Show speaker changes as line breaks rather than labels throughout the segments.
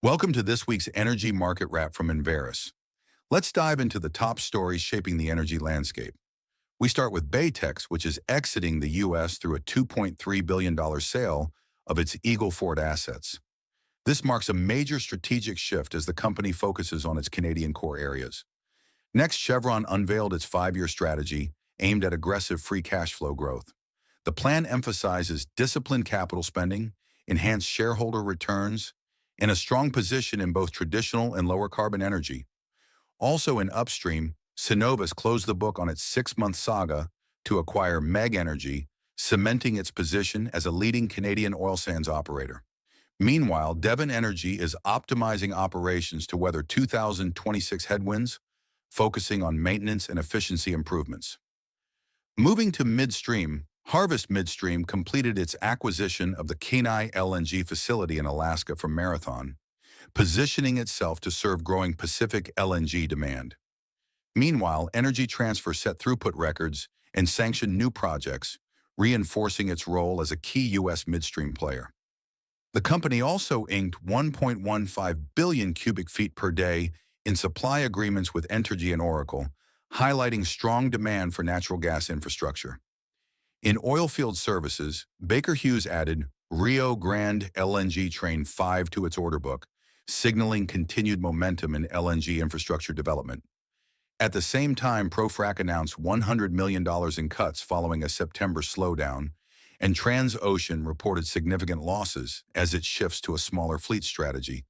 Welcome to this week's Energy Market Wrap from Enverus. Let's dive into the top stories shaping the energy landscape. We start with Baytex, which is exiting the U.S. through a $2.3 billion sale of its Eagle Ford assets. This marks a major strategic shift as the company focuses on its Canadian core areas. Next, Chevron unveiled its five-year strategy aimed at aggressive free cash flow growth. The plan emphasizes disciplined capital spending, enhanced shareholder returns, and a strong position in both traditional and lower carbon energy. Also in upstream, Cenovus closed the book on its six-month saga to acquire MEG Energy, cementing its position as a leading Canadian oil sands operator. Meanwhile, Devon Energy is optimizing operations to weather 2026 headwinds, focusing on maintenance and efficiency improvements. Moving to midstream, Harvest Midstream completed its acquisition of the Kenai LNG facility in Alaska from Marathon, positioning itself to serve growing Pacific LNG demand. Meanwhile, Energy Transfer set throughput records and sanctioned new projects, reinforcing its role as a key U.S. midstream player. The company also inked 1.15 billion cubic feet per day in supply agreements with Entergy and Oracle, highlighting strong demand for natural gas infrastructure. In oilfield services, Baker Hughes added Rio Grande LNG Train 5 to its order book, signaling continued momentum in LNG infrastructure development. At the same time, ProFrac announced $100 million in cuts following a September slowdown, and Transocean reported significant losses as it shifts to a smaller fleet strategy.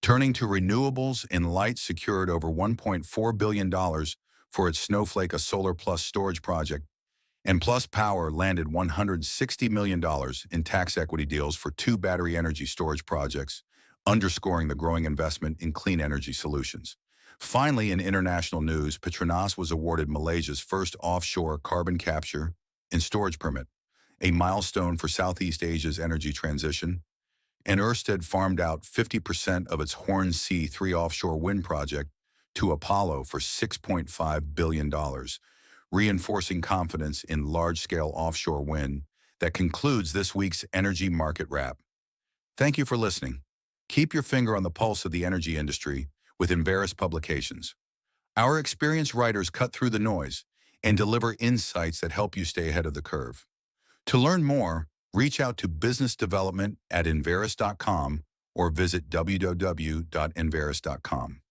Turning to renewables, Enlight secured over $1.4 billion for its Snowflake, a solar plus storage project, and Plus Power landed $160 million in tax equity deals for two battery energy storage projects, underscoring the growing investment in clean energy solutions. Finally, in international news, Petronas was awarded Malaysia's first offshore carbon capture and storage permit, a milestone for Southeast Asia's energy transition, and Ørsted farmed out 50% of its Hornsea 3 offshore wind project to Apollo for $6.5 billion, reinforcing confidence in large-scale offshore wind. That concludes this week's Energy Market Wrap. Thank you for listening. Keep your finger on the pulse of the energy industry with Enverus Publications. Our experienced writers cut through the noise and deliver insights that help you stay ahead of the curve. To learn more, reach out to businessdevelopment@enverus.com or visit www.enverus.com.